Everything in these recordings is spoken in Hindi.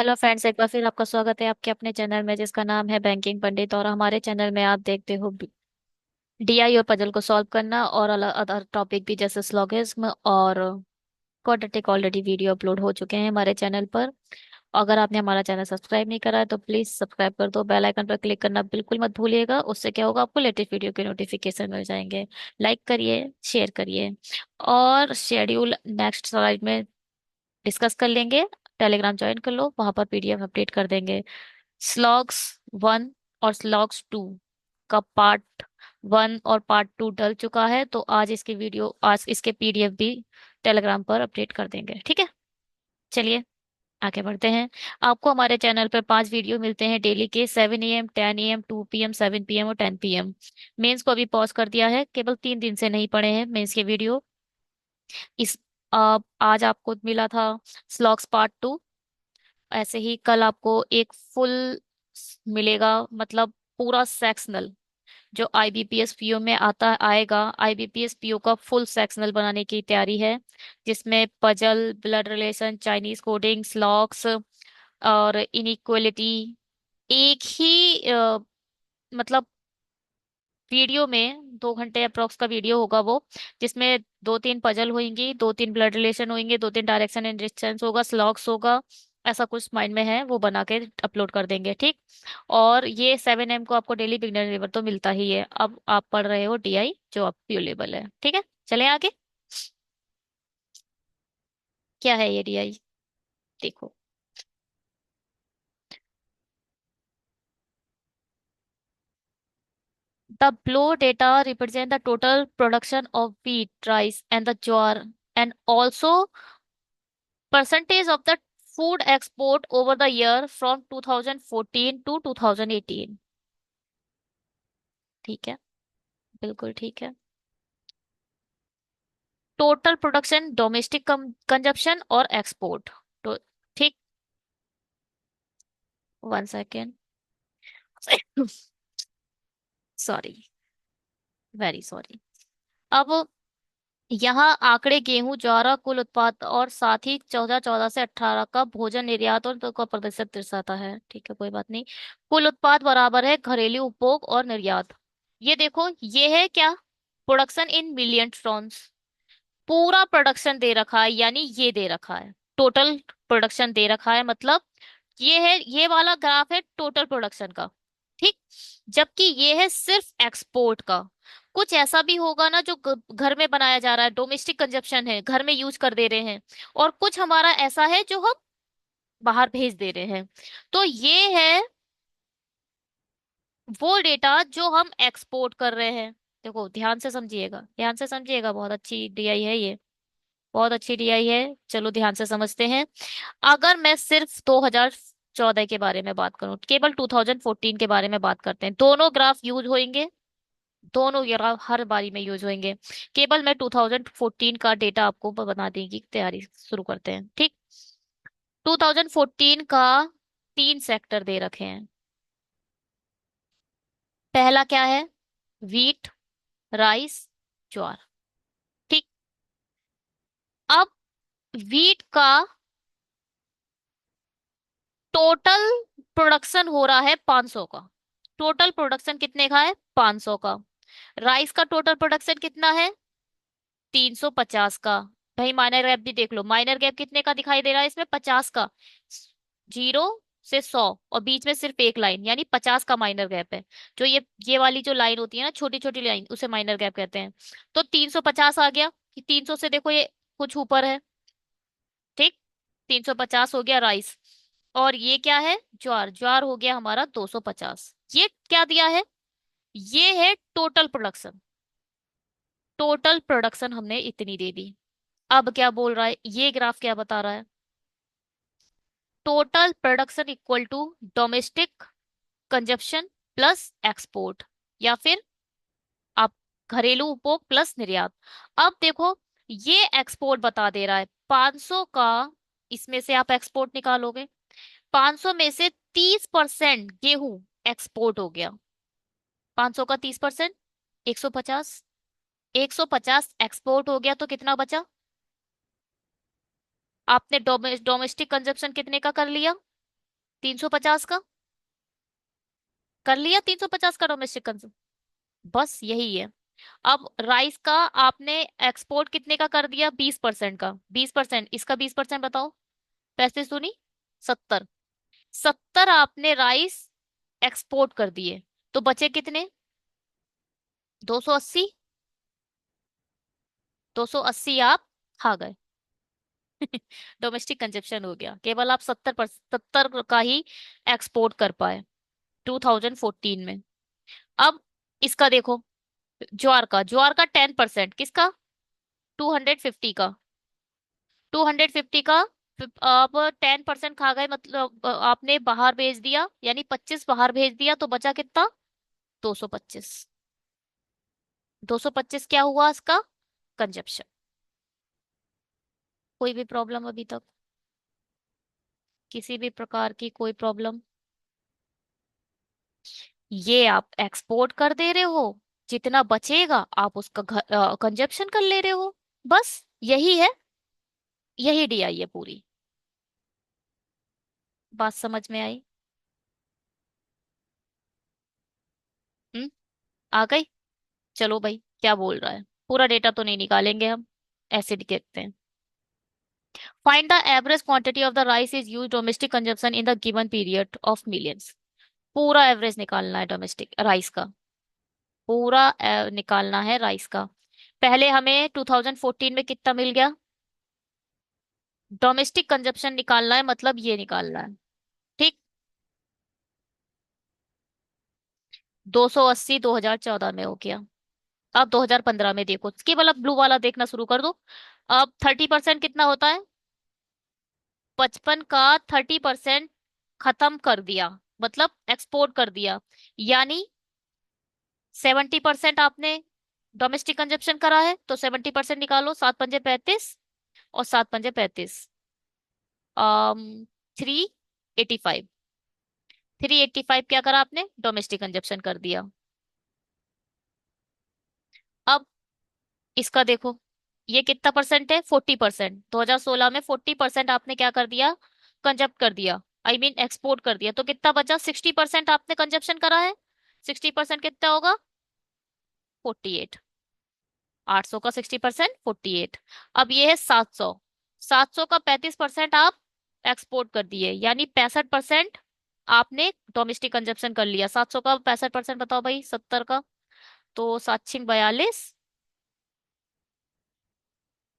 हेलो फ्रेंड्स, एक बार फिर आपका स्वागत है आपके अपने चैनल में जिसका नाम है बैंकिंग पंडित। और हमारे चैनल में आप देखते हो डीआई और पजल को सॉल्व करना और अलग अदर टॉपिक भी जैसे स्लॉगिज्म और क्वाड्रेटिक। ऑलरेडी वीडियो अपलोड हो चुके हैं हमारे चैनल पर। अगर आपने हमारा चैनल सब्सक्राइब नहीं करा है तो प्लीज सब्सक्राइब कर दो। बेल आइकन पर क्लिक करना बिल्कुल मत भूलिएगा, उससे क्या होगा, आपको लेटेस्ट वीडियो के नोटिफिकेशन मिल जाएंगे। लाइक करिए, शेयर करिए। और शेड्यूल नेक्स्ट स्लाइड में डिस्कस कर लेंगे। टेलीग्राम ज्वाइन कर लो, वहां पर पीडीएफ अपडेट कर देंगे। स्लॉग्स 1 और स्लॉग्स 2 का पार्ट 1 और पार्ट 2 डल चुका है, तो आज इसके पीडीएफ भी टेलीग्राम पर अपडेट कर देंगे। ठीक है, चलिए आगे बढ़ते हैं। आपको हमारे चैनल पर 5 वीडियो मिलते हैं डेली के, 7 AM 10 AM 2 PM 7 PM और 10 PM। मेंस को अभी पॉज कर दिया है, केवल 3 दिन से नहीं पड़े हैं मेंस के वीडियो। इस आज आपको मिला था स्लॉग्स पार्ट 2। ऐसे ही कल आपको एक फुल मिलेगा, मतलब पूरा सेक्शनल जो आईबीपीएस पीओ में आता आएगा। आईबीपीएस पीओ का फुल सेक्शनल बनाने की तैयारी है, जिसमें puzzle, blood relation, Chinese coding, स्लॉक्स और इनइक्वलिटी एक ही मतलब वीडियो में 2 घंटे अप्रोक्स का वीडियो होगा वो, जिसमें 2-3 पजल होंगी, 2-3 ब्लड रिलेशन होंगे, 2-3 डायरेक्शन एंड डिस्टेंस होगा, स्लॉग्स होगा। ऐसा कुछ माइंड में है, वो बना के अपलोड कर देंगे। ठीक। और ये 7 AM को आपको डेली बिगनर लेवल तो मिलता ही है। अब आप पढ़ रहे हो डीआई जो आप पीओ लेवल है। ठीक है, चले आगे। क्या है ये डीआई, देखो। The below data represent the total production of wheat, rice, and the jowar, and also percentage of the food export over the year from 2014 to 2018। ठीक है, बिल्कुल ठीक है। टोटल प्रोडक्शन, डोमेस्टिक कंजप्शन और एक्सपोर्ट। तो ठीक, 1 सेकेंड। Sorry, very sorry. अब यहाँ आंकड़े गेहूं, ज्वार कुल उत्पाद और साथ ही 14 14 से 18 का भोजन निर्यात और तो का प्रतिशत दर्शाता है। ठीक है, कोई बात नहीं। कुल उत्पाद बराबर है घरेलू उपभोग और निर्यात। ये देखो, ये है क्या, प्रोडक्शन इन मिलियन टन्स। पूरा प्रोडक्शन दे रखा है, यानी ये दे रखा है टोटल प्रोडक्शन दे रखा है, मतलब ये है, ये वाला ग्राफ है टोटल प्रोडक्शन का। ठीक। जबकि ये है सिर्फ एक्सपोर्ट का। कुछ ऐसा भी होगा ना जो घर में बनाया जा रहा है, डोमेस्टिक कंजप्शन है, घर में यूज कर दे रहे हैं। और कुछ हमारा ऐसा है जो हम बाहर भेज दे रहे हैं। तो ये है वो डेटा जो हम एक्सपोर्ट कर रहे हैं। देखो, ध्यान से समझिएगा, ध्यान से समझिएगा, बहुत अच्छी डीआई है ये, बहुत अच्छी डीआई है। चलो ध्यान से समझते हैं। अगर मैं सिर्फ 2014 के बारे में बात करूं, केवल 2014 के बारे में बात करते हैं, दोनों ग्राफ यूज होंगे, दोनों ग्राफ हर बारी में यूज होंगे। केवल मैं 2014 का डेटा आपको बताने की तैयारी शुरू करते हैं। ठीक। 2014 का 3 सेक्टर दे रखे हैं। पहला क्या है, वीट, राइस, ज्वार। ठीक। अब वीट का टोटल प्रोडक्शन हो रहा है 500 का। टोटल प्रोडक्शन कितने का है, 500 का। राइस का टोटल प्रोडक्शन कितना है, 350 का। भाई माइनर गैप भी देख लो, माइनर गैप कितने का दिखाई दे रहा है इसमें, 50 का। 0 से 100 और बीच में सिर्फ एक लाइन, यानी 50 का माइनर गैप है। जो ये वाली जो लाइन होती है ना, छोटी छोटी लाइन, उसे माइनर गैप कहते हैं। तो 350 आ गया कि 300 से देखो ये कुछ ऊपर है। ठीक। 350 हो गया राइस। और ये क्या है, ज्वार। ज्वार हो गया हमारा 250। ये क्या दिया है, ये है टोटल प्रोडक्शन। टोटल प्रोडक्शन हमने इतनी दे दी। अब क्या बोल रहा है ये ग्राफ, क्या बता रहा है, total production equal to domestic consumption plus export, या फिर आप घरेलू उपभोग प्लस निर्यात। अब देखो, ये एक्सपोर्ट बता दे रहा है 500 का। इसमें से आप एक्सपोर्ट निकालोगे, 500 में से 30% गेहूं एक्सपोर्ट हो गया। 500 का 30%, 150। 150 एक्सपोर्ट हो गया तो कितना बचा, आपने डोमेस्टिक कंजप्शन कितने का कर लिया, 350 का कर लिया, 350 का डोमेस्टिक कंज्यूम, बस यही है। अब राइस का आपने एक्सपोर्ट कितने का कर दिया, 20% का, 20%, इसका 20% बताओ, पैसे सुनी, 70, 70 आपने राइस एक्सपोर्ट कर दिए, तो बचे कितने, 280, 280 आप खा गए। डोमेस्टिक कंजप्शन हो गया, केवल आप 70 का ही एक्सपोर्ट कर पाए 2014 में। अब इसका देखो, ज्वार का 10%, किसका, 250 का, 250 का, आप 10% खा गए, मतलब आपने बाहर भेज दिया, यानी 25 बाहर भेज दिया, तो बचा कितना, 225। 225 क्या हुआ इसका कंजप्शन। कोई भी प्रॉब्लम अभी तक, किसी भी प्रकार की कोई प्रॉब्लम। ये आप एक्सपोर्ट कर दे रहे हो, जितना बचेगा आप उसका कंजप्शन कर ले रहे हो, बस यही है, यही डीआई है पूरी। बात समझ में आई। हम्म, आ गई। चलो भाई, क्या बोल रहा है, पूरा डेटा तो नहीं निकालेंगे हम, ऐसे देखते हैं। Find the average quantity of the rice is use domestic consumption in the given period of millions. पूरा एवरेज निकालना है डोमेस्टिक राइस का, पूरा निकालना है राइस का। पहले हमें 2014 में कितना मिल गया, डोमेस्टिक कंजप्शन निकालना है, मतलब ये निकालना है, ठीक। 280 2014 में हो गया। अब 2015 में देखो, केवल अब ब्लू वाला देखना शुरू कर दो। अब 30% कितना होता है, 55 का 30% खत्म कर दिया, मतलब एक्सपोर्ट कर दिया, यानी 70% आपने डोमेस्टिक कंजप्शन करा है, तो 70% निकालो, 7 पंजे 35, और 7 पंजे 35, 385, 385 क्या करा आपने, डोमेस्टिक कंजप्शन कर दिया। अब इसका देखो, ये कितना परसेंट है, 40%, 2016 में 40% आपने क्या कर दिया, कंजप्ट कर दिया, आई मीन एक्सपोर्ट कर दिया, तो कितना बचा, 60% आपने कंजप्शन करा है, 60% कितना होगा, 48, 800 का 60%, 48। अब ये है 700, 700 का 35% आप एक्सपोर्ट कर दिए, यानी 65% आपने डोमेस्टिक कंजप्शन कर लिया। 700 का 65% बताओ भाई, 70 का, तो 7 छिंग 42,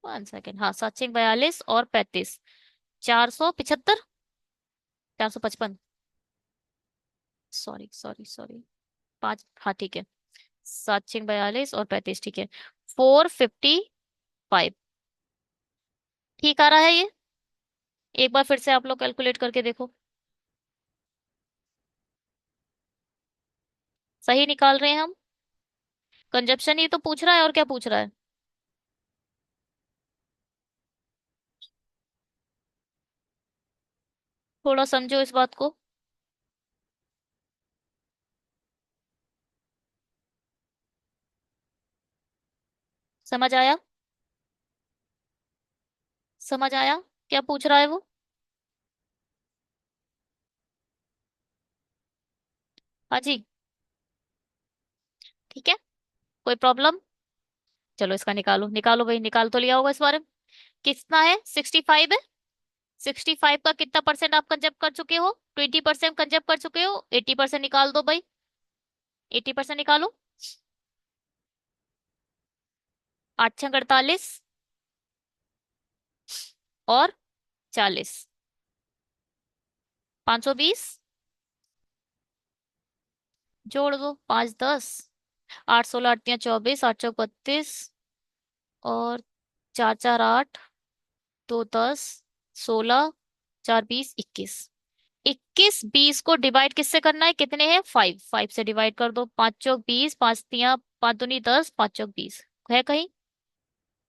1 सेकेंड, हाँ, 7 छिंग 42 और 35, 475, 455, सॉरी सॉरी सॉरी, 5, हाँ ठीक है, 7 छिंग 42 और 35, ठीक है, 455, ठीक आ रहा है ये। एक बार फिर से आप लोग कैलकुलेट करके देखो, सही निकाल रहे हैं हम। कंजप्शन ही तो पूछ रहा है, और क्या पूछ रहा है। थोड़ा समझो इस बात को। समझ आया, समझ आया, क्या पूछ रहा है वो। हाँ जी, ठीक है, कोई प्रॉब्लम। चलो इसका निकालो, निकालो भाई, निकाल तो लिया होगा इस बारे में। कितना है, 65 है। 65 का कितना परसेंट आप कंजप्ट कर चुके हो, 20% कंजप्ट कर चुके हो, 80% निकाल दो भाई, 80% निकालो। 8 छंग 48 और 40, 520, जोड़ दो, 5 10, 8 16 8 3 24, 8 चौक 32, और 4 4 8, 2 10, 16, 4 20 21, 21 20 को डिवाइड किससे करना है, कितने हैं, 5, 5 से डिवाइड कर दो, 5 चौक 20, 5 दूनी 10, 5 चौक 20 है कहीं,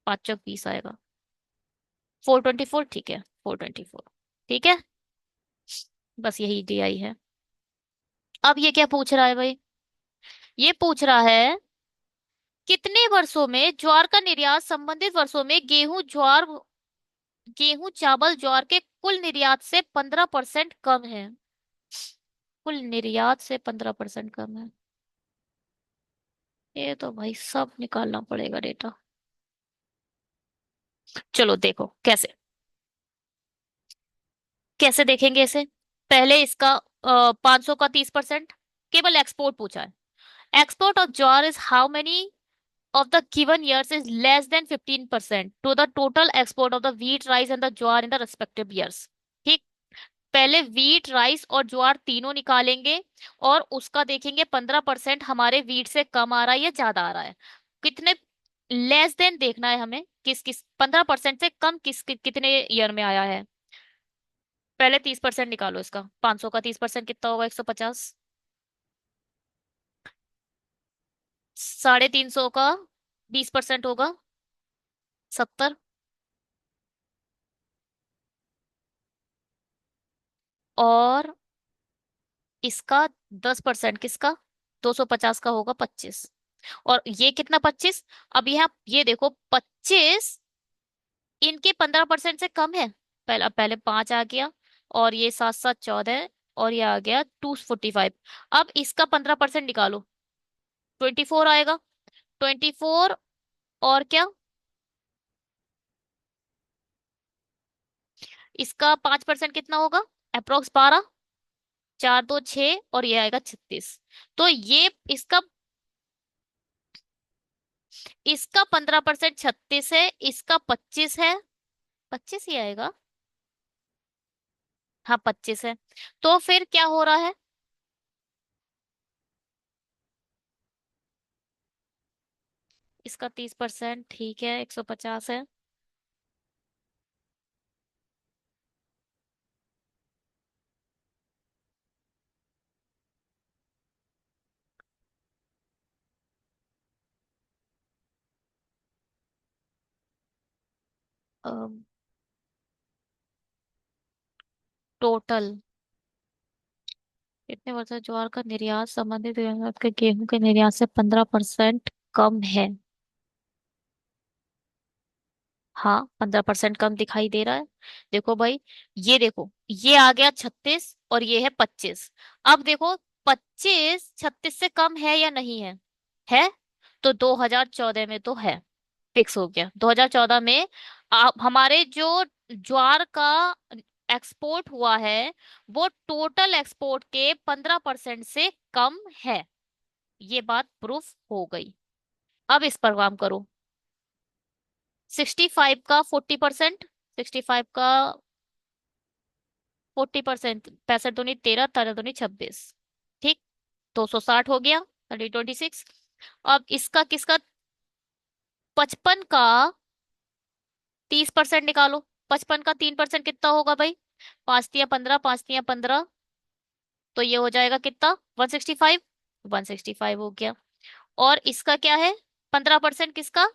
5 चौक 20 आएगा, 424, ठीक है, 424, ठीक है, बस यही डीआई है। अब ये क्या पूछ रहा है भाई, ये पूछ रहा है कितने वर्षों में ज्वार का निर्यात संबंधित वर्षों में गेहूं चावल ज्वार के कुल निर्यात से 15% कम है। कुल निर्यात से 15% कम है। ये तो भाई सब निकालना पड़ेगा डेटा। चलो देखो कैसे, कैसे देखेंगे इसे। पहले इसका 500 का 30%, केवल एक्सपोर्ट पूछा है। Export of jowar is how many of the given years is less than 15% to the total export of the wheat, rice and the jowar in the respective years। ठीक, पहले वीट, राइस और ज्वार तीनों निकालेंगे और उसका देखेंगे 15% हमारे वीट से कम आ रहा है या ज्यादा आ रहा है। कितने, लेस देन देखना है हमें, किस किस 15% से कम कितने ईयर में आया है। पहले 30% निकालो इसका, 500 का 30% कितना होगा, 150। 350 का 20% होगा 70। और इसका 10% किसका, 250 का होगा 25। और ये कितना 25, अब यहाँ ये देखो 25 इनके 15% से कम है। पहले पहले 5 आ गया, और ये 7 7 14, और ये आ गया 245। अब इसका 15% निकालो, 24 आएगा। 24 और क्या, इसका 5% कितना होगा, अप्रोक्स 12, 4 2 6, और ये आएगा 36। तो ये इसका, इसका 15% 36 है, इसका 25 है, 25 ही आएगा। हाँ 25 है। तो फिर क्या हो रहा है, इसका 30%, ठीक है 150 है। टोटल कितने वर्ष से ज्वार का निर्यात संबंधित निर्यात के गेहूं के निर्यात से 15% कम है। हाँ 15% कम दिखाई दे रहा है। देखो भाई, ये देखो, ये आ गया 36 और ये है 25। अब देखो 25 36 से कम है या नहीं है, है। तो 2014 में तो है, फिक्स हो गया 2014 में। आप हमारे जो ज्वार का एक्सपोर्ट हुआ है वो टोटल एक्सपोर्ट के 15% से कम है। ये बात प्रूफ हो गई। अब इस पर काम करो। 65 का 40%, 65 का 40%, 65 दूनी 13, 13 दूनी 26, ठीक। 260 हो गया, 26। अब इसका किसका, 55 का 30% निकालो। 55 का 3% कितना होगा भाई, 5 3 15, 5 3 15, तो ये हो जाएगा कितना, 165। 165 हो गया। और इसका क्या है, 15% किसका,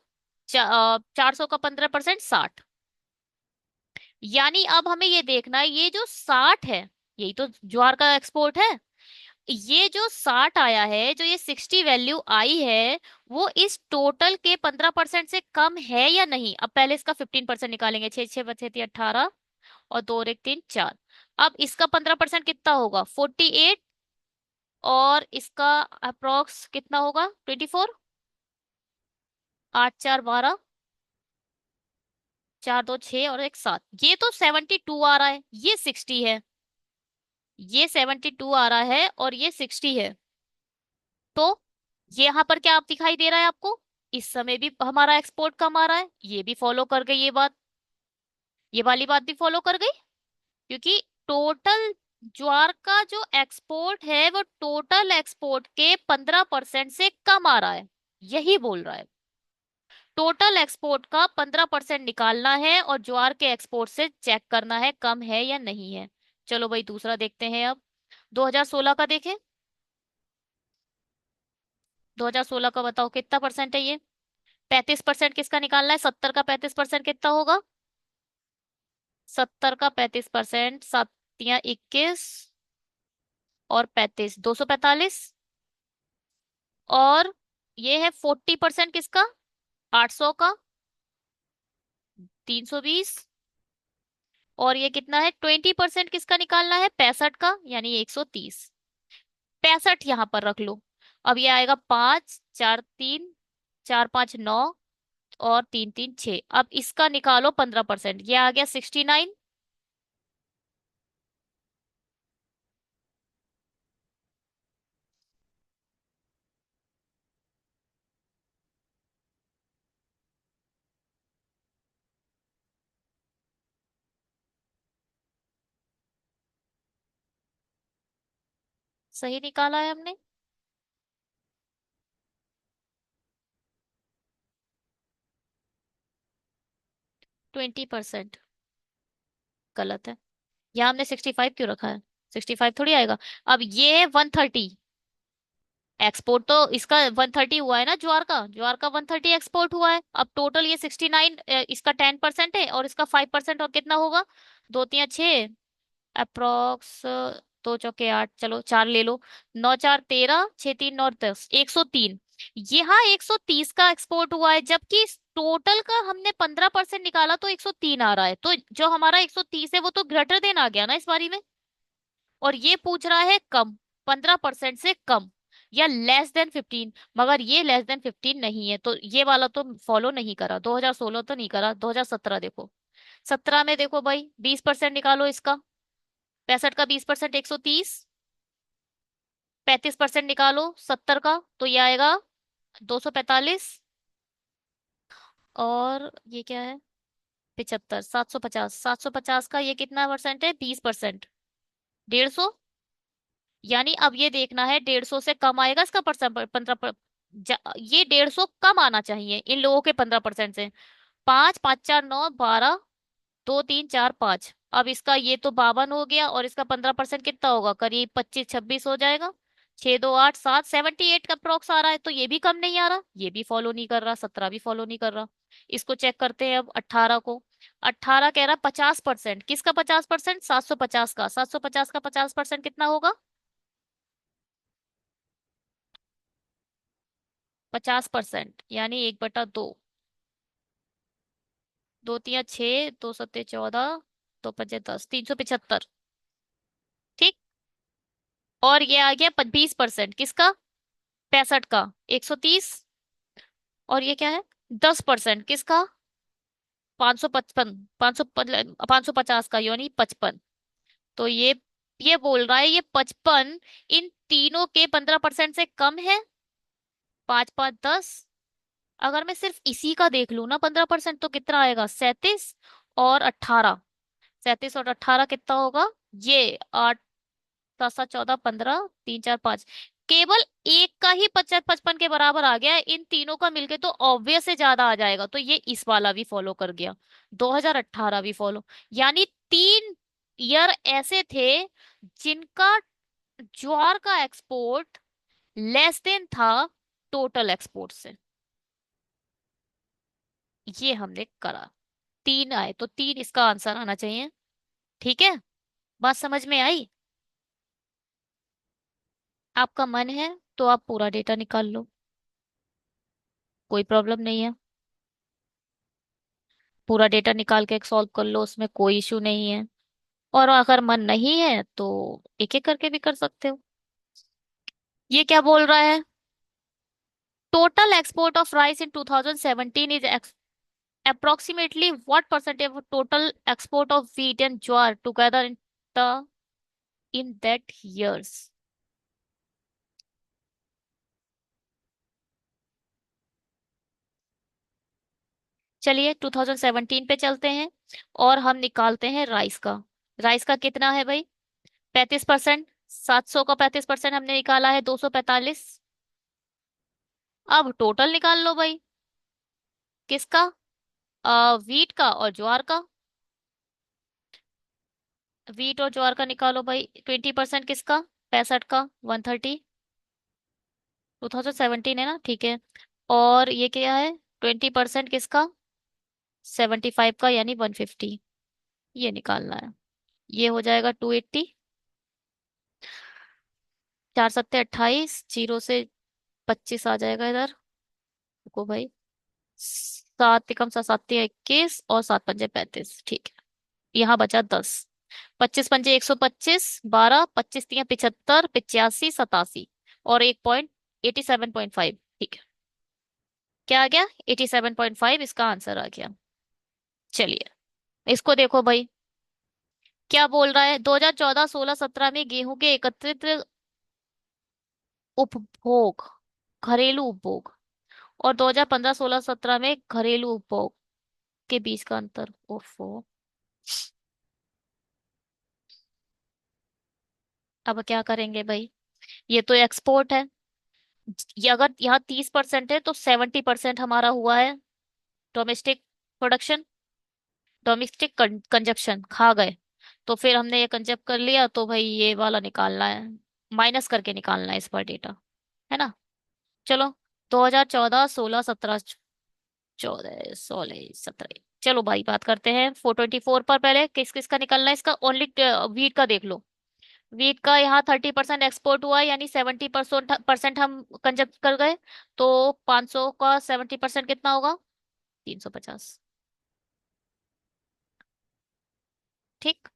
400 का 15%, 60। यानी अब हमें ये देखना है, ये जो 60 है, यही तो ज्वार का एक्सपोर्ट है। ये जो 60 आया है, जो ये 60 वैल्यू आई है, वो इस टोटल के 15% से कम है या नहीं। अब पहले इसका 15% निकालेंगे, 6 6 बचे थे 18, और 2 और 1 3 4। अब इसका 15% कितना होगा, 48। और इसका अप्रोक्स कितना होगा, 24। 8 4 12, 4 2 6 और 1 7। ये तो 72 आ रहा है, ये 60 है। ये 72 आ रहा है और ये 60 है। तो ये यहाँ पर क्या आप दिखाई दे रहा है आपको, इस समय भी हमारा एक्सपोर्ट कम आ रहा है, ये भी फॉलो कर गई ये बात, ये वाली बात भी फॉलो कर गई। क्योंकि टोटल ज्वार का जो एक्सपोर्ट है वो टोटल एक्सपोर्ट के 15% से कम आ रहा है, यही बोल रहा है। टोटल एक्सपोर्ट का 15% निकालना है और ज्वार के एक्सपोर्ट से चेक करना है कम है या नहीं है। चलो भाई दूसरा देखते हैं अब। 2016 का देखें। 2016 का बताओ कितना परसेंट है ये। 35% किसका निकालना है, 70 का 35% कितना होगा। 70 का 35%, 7 या 21, और 35 245। और ये है 40% किसका, 800 का 320। और ये कितना है, 20% किसका निकालना है, 65 का यानी 130। 65 यहाँ पर रख लो। अब ये आएगा 5 4 3, 4 5 9, और 3 3 6। अब इसका निकालो 15%, ये आ गया 69। सही निकाला है हमने। 20%। गलत है। यहाँ हमने 65 क्यों रखा है? 65 थोड़ी आएगा। अब ये 130 एक्सपोर्ट तो इसका 130 हुआ है ना, ज्वार का, ज्वार का 130 एक्सपोर्ट हुआ है। अब टोटल ये 69, इसका 10% है और इसका 5%, और कितना होगा? 2 3 6, अप्रोक्स 2 चौके 8, चलो 4 ले लो। 9 4 13, 6 3 9 10, 103। यहाँ 130 का एक्सपोर्ट हुआ है, जबकि टोटल का हमने 15% निकाला तो 103 आ रहा है। तो जो हमारा 130 है वो तो ग्रेटर देन आ गया ना इस बारी में। और ये पूछ रहा है कम, 15% से कम, या लेस देन 15। मगर ये लेस देन 15 नहीं है, तो ये वाला तो फॉलो नहीं करा। 2016 तो नहीं करा, 2017 देखो। 17 में देखो भाई, 20% निकालो इसका। 65 का 20% 130। 35% निकालो 70 का, तो ये आएगा 245। और ये क्या है? 75, 750। 750 का ये कितना परसेंट है? 20%। 150। यानी अब ये देखना है 150 से कम आएगा इसका परसेंट, 15। ये 150 कम आना चाहिए इन लोगों के 15% से। 5 5 4 9 12, 2 3 4 5। अब इसका ये तो 52 हो गया, और इसका 15% कितना होगा? करीब 25 26 हो जाएगा। 6 2 8 7, 78 का अप्रोक्स आ रहा है। तो ये भी कम नहीं आ रहा, ये भी फॉलो नहीं कर रहा, 17 भी फॉलो नहीं कर रहा। इसको चेक करते हैं अब 18 को। 18 कह रहा 50%। किसका 50%? 750 का। 750 का 50% कितना होगा? 50% यानी 1/2। 2 3 6, 2 7 14, 2 5 10, 375। ठीक। और ये आ गया 20%। किसका? 65 का 130। और ये क्या है? 10% किसका? 555। 550 का यानी 55। तो ये बोल रहा है ये 55 इन तीनों के 15% से कम है। 5 5 10। अगर मैं सिर्फ इसी का देख लूँ ना 15%, तो कितना आएगा? 37 और 18। 37 और 18 कितना होगा? ये 8 7 7 14 15, 3 4 5। केवल एक का ही 55 के बराबर आ गया है, इन तीनों का मिलके तो ऑब्वियस से ज्यादा आ जाएगा। तो ये इस वाला भी फॉलो कर गया। 2018 भी फॉलो। यानी 3 ईयर ऐसे थे जिनका ज्वार का एक्सपोर्ट लेस देन था टोटल एक्सपोर्ट से। ये हमने करा। 3 आए तो 3 इसका आंसर आना चाहिए। ठीक है। बात समझ में आई? आपका मन है तो आप पूरा डेटा निकाल लो, कोई प्रॉब्लम नहीं है। पूरा डेटा निकाल के सॉल्व कर लो, उसमें कोई इशू नहीं है। और अगर मन नहीं है तो एक एक करके भी कर सकते हो। ये क्या बोल रहा है? Total export of rice in 2017 is approximately what percentage of total export of wheat and jowar together the in that years? चलिए 2017 पे चलते हैं, और हम निकालते हैं राइस का। राइस का कितना है भाई? 35%। 700 का 35% हमने निकाला है 245। अब टोटल निकाल लो भाई। किसका? व्हीट का और ज्वार का। व्हीट और ज्वार का निकालो भाई। 20% किसका? 65 का 130। 2017 है ना, ठीक है। और ये क्या है? 20% किसका? 75 का यानी 150। ये निकालना है। ये हो जाएगा 280। 4 7 28, जीरो से 25 आ जाएगा इधर। रुको भाई। 7 एकम 7 7 21, और 7 पंजे 35। ठीक है। यहाँ बचा 10। 25 पंजे 125, 12, 25 तियां 75, 85, 87 और 1.87.5। ठीक है, क्या आ गया? 87.5 इसका आंसर आ गया। चलिए, इसको देखो भाई, क्या बोल रहा है? 2014, 16, 17 में गेहूं के एकत्रित उपभोग, घरेलू उपभोग, और 2015, 16, 17 में घरेलू उपभोग के बीच का अंतर। ओफो, अब क्या करेंगे भाई? ये तो एक्सपोर्ट है। ये अगर यहाँ 30% है तो 70% हमारा हुआ है डोमेस्टिक प्रोडक्शन, डोमेस्टिक कंजप्शन खा गए। तो फिर हमने ये कंजप्ट कर लिया, तो भाई ये वाला निकालना है, माइनस करके निकालना है इस पर डेटा, है ना? चलो, 2014, 16, 17, 14, 16, 17, चलो भाई बात करते हैं 424 पर। पहले किस किस का निकलना है? इसका ओनली वीट का देख लो। वीट का यहाँ 30% एक्सपोर्ट हुआ, यानी 70% हम कंजप्ट कर गए। तो 500 का 70% कितना होगा? 350। ठीक।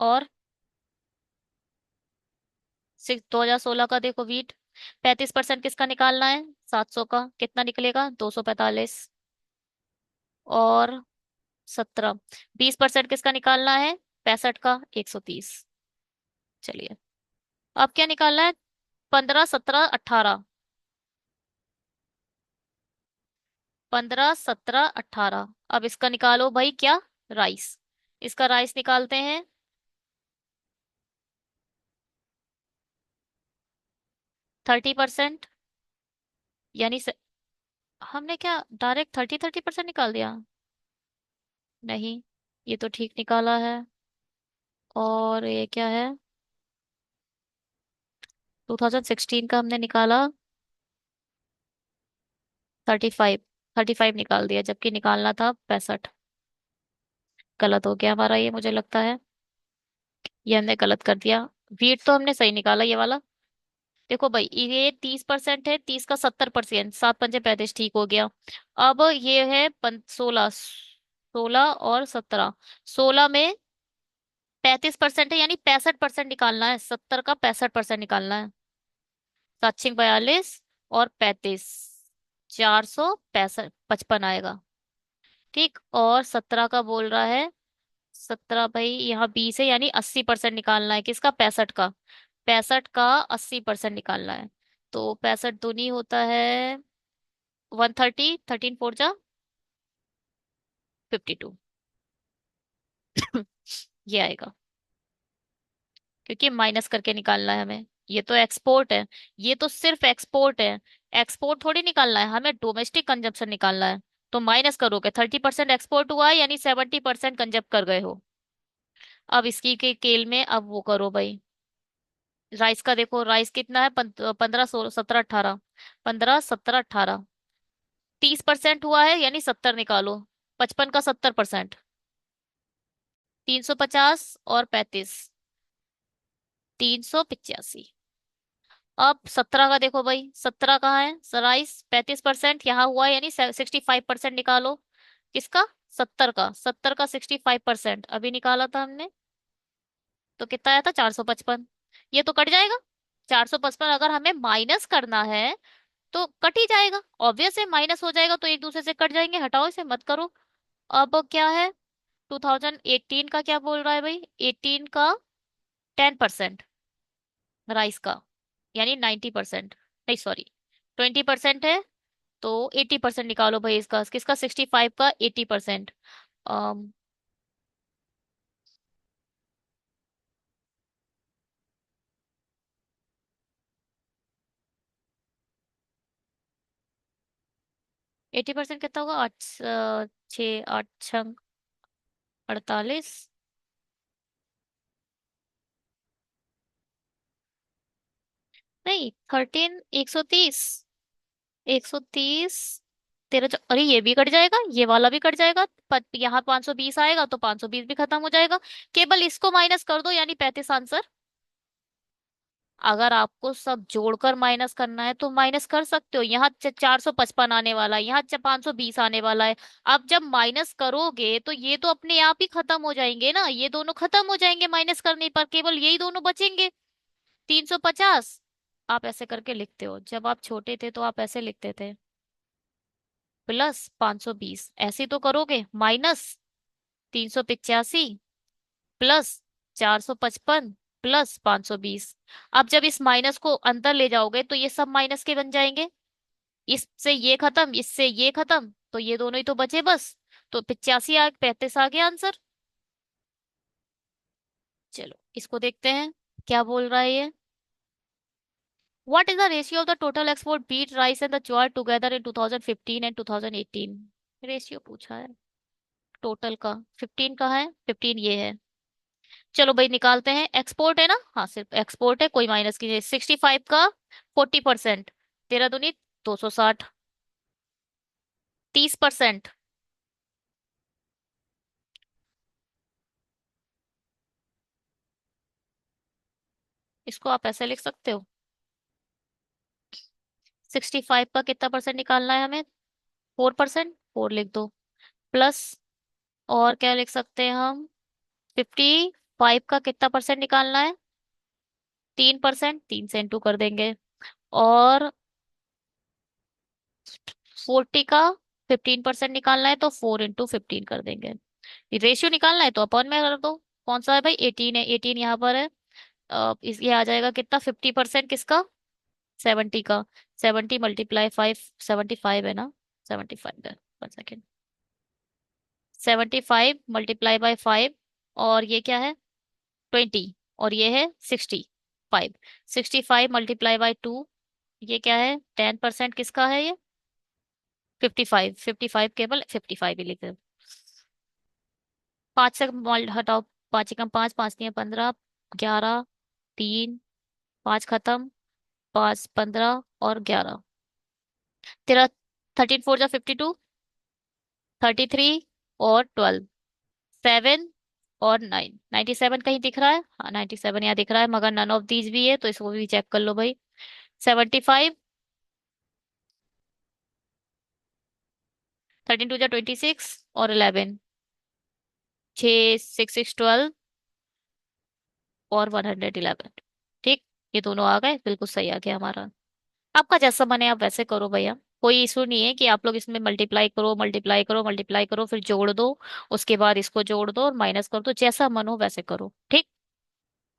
और 2016 का देखो वीट, 35% किसका निकालना है? 700 का कितना निकलेगा? 245। और 17, 20% किसका निकालना है? 65 का 130। चलिए, अब क्या निकालना है? 15, 17, 18, 15, 17, 18। अब इसका निकालो भाई, क्या? राइस। इसका राइस निकालते हैं। 30%, यानी हमने क्या डायरेक्ट 30% निकाल दिया? नहीं, ये तो ठीक निकाला है। और ये क्या है? 2016 का हमने निकाला 35, 35 निकाल दिया, जबकि निकालना था 65। गलत हो गया हमारा ये, मुझे लगता है ये हमने गलत कर दिया। वीट तो हमने सही निकाला ये वाला। देखो भाई, ये 30% है, 30 का 70%, 7 पंजे 35, ठीक हो गया। अब ये है 16, 16 और 17, 16 में 35% है, यानी 65% निकालना है। 70 का 65% निकालना है। 7 छिक 42 और 35, 465, 55 आएगा। ठीक। और 17 का बोल रहा है, 17 भाई यहाँ 20 है, यानी 80% निकालना है। किसका? 65 का। 65 का 80% निकालना है। तो 65 दूनी होता है 130, 13 4 जा 52। ये आएगा, क्योंकि माइनस करके निकालना है हमें। ये तो एक्सपोर्ट है, ये तो सिर्फ एक्सपोर्ट है। एक्सपोर्ट थोड़ी निकालना है हमें, डोमेस्टिक कंजप्शन निकालना है। तो माइनस करोगे, 30% एक्सपोर्ट हुआ है, यानी 70% कंजप्ट कर गए हो। अब इसकी के केल में अब वो करो भाई। राइस का देखो, राइस कितना है? 15, 16, 17, 18, 15, 17, 18, 30% हुआ है, यानी 70 निकालो। 55 का 70%, 350 और 35, 385। अब 17 का देखो भाई, 17 कहाँ है? राइस 35% यहाँ हुआ है, यानी 65% निकालो। किसका? 70 का। 70 का 65% अभी निकाला था हमने, तो कितना आया था? 455। ये तो कट जाएगा। 455 अगर हमें माइनस करना है तो कट ही जाएगा, ऑब्वियस है, माइनस हो जाएगा तो एक दूसरे से कट जाएंगे, हटाओ इसे, मत करो। अब क्या है? 2018 का क्या बोल रहा है भाई? 18 का 10% राइस का, यानी 90%, नहीं सॉरी, 20% है। तो 80% निकालो भाई इसका। किसका? 65 का 80%। 80% कितना होगा? 8, 6, 8 छंग 48। नहीं, 130, 130, अरे ये भी कट जाएगा, ये वाला भी कट जाएगा। यहाँ 520 आएगा तो 520 भी खत्म हो जाएगा। केवल इसको माइनस कर दो, यानी 35 आंसर अगर आपको सब जोड़कर माइनस करना है तो माइनस कर सकते हो। यहाँ 455 आने वाला है, यहाँ 520 आने वाला है। अब जब माइनस करोगे तो ये तो अपने आप ही खत्म हो जाएंगे ना, ये दोनों खत्म हो जाएंगे माइनस करने पर, केवल यही दोनों बचेंगे। 350 आप ऐसे करके लिखते हो, जब आप छोटे थे तो आप ऐसे लिखते थे, प्लस 520 ऐसे तो करोगे, माइनस 385 प्लस 455 प्लस 520। अब जब इस माइनस को अंदर ले जाओगे तो ये सब माइनस के बन जाएंगे। इससे ये खत्म, इससे ये खत्म, तो ये दोनों ही तो बचे बस। तो 85 आ 35 आ गया आंसर। चलो इसको देखते हैं क्या बोल रहा है ये। What is the ratio of the total export wheat rice and the jowar together in 2015 and 2018? Ratio पूछा है टोटल का, 15 का है, 15 ये है। चलो भाई निकालते हैं, एक्सपोर्ट है ना, हाँ सिर्फ एक्सपोर्ट है, कोई माइनस कीजिए। 65 का 40%, 13 दूनी 260, 30%। इसको आप ऐसे लिख सकते हो, 65 का कितना परसेंट निकालना है हमें, 4%, 4 लिख दो, प्लस, और क्या लिख सकते हैं हम, 55 का कितना परसेंट निकालना है, 3%, 3 से इंटू कर देंगे, और 40 का 15% निकालना है तो 4 इंटू 15 कर देंगे। रेशियो निकालना है तो अपॉन में कर दो। कौन सा है भाई, 18 है, 18 यहाँ पर है। ये आ जाएगा कितना, 50% किसका, 70 का। 70 मल्टीप्लाई 5, 75 है ना, 75 है, 1 सेकेंड, 75 मल्टीप्लाई बाय 5, और ये क्या है, 20, और ये है 65। 65 मल्टीप्लाई बाय 2, ये क्या है, 10% किसका है ये, 55। 55 केवल 55 ही लिख दो। 5 से हटाओ, 5 एकम 5, 5 दिए 15, 11, 3, 5 खत्म, 5 15 और 11, तेरह, 13 4 जा 52, 33 और 12, 7 और 9, 97 कहीं दिख रहा है, हाँ 97 यहाँ दिख रहा है, मगर नन ऑफ दीज भी है तो इसको भी चेक कर लो भाई। 75, 13 2 जा 26 और 11, 6 6 6 12 और 111। ठीक, ये दोनों आ गए, बिल्कुल सही आ गया हमारा। आपका जैसा मने आप वैसे करो भैया, कोई इशू नहीं है कि आप लोग इसमें मल्टीप्लाई करो, मल्टीप्लाई करो, मल्टीप्लाई करो, फिर जोड़ दो, उसके बाद इसको जोड़ दो और माइनस कर दो, जैसा मन हो वैसे करो, ठीक।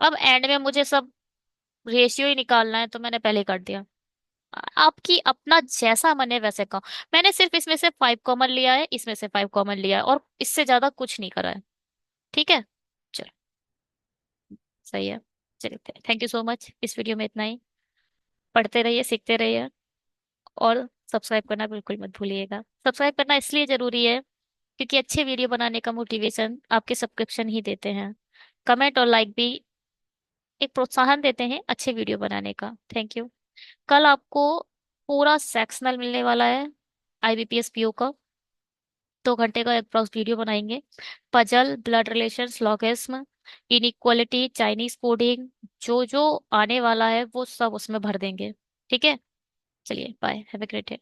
अब एंड में मुझे सब रेशियो ही निकालना है तो मैंने पहले कर दिया। आपकी अपना जैसा मन है वैसे का। मैंने सिर्फ इसमें से 5 कॉमन लिया है, इसमें से 5 कॉमन लिया है, और इससे ज्यादा कुछ नहीं करा है। ठीक है, चलो सही है। चलिए थैंक यू सो मच, इस वीडियो में इतना ही। पढ़ते रहिए, सीखते रहिए, और सब्सक्राइब करना बिल्कुल मत भूलिएगा। सब्सक्राइब करना इसलिए जरूरी है क्योंकि अच्छे वीडियो बनाने का मोटिवेशन आपके सब्सक्रिप्शन ही देते हैं। कमेंट और लाइक भी एक प्रोत्साहन देते हैं अच्छे वीडियो बनाने का। Thank you. कल आपको पूरा सेक्शनल मिलने वाला है, आईबीपीएस पीओ का। 2 घंटे का अप्रॉक्स वीडियो बनाएंगे। Puzzle, blood relations, logarithm, inequality, Chinese coding, जो जो आने वाला है वो सब उसमें भर देंगे। ठीक है, चलिए bye, have a great day.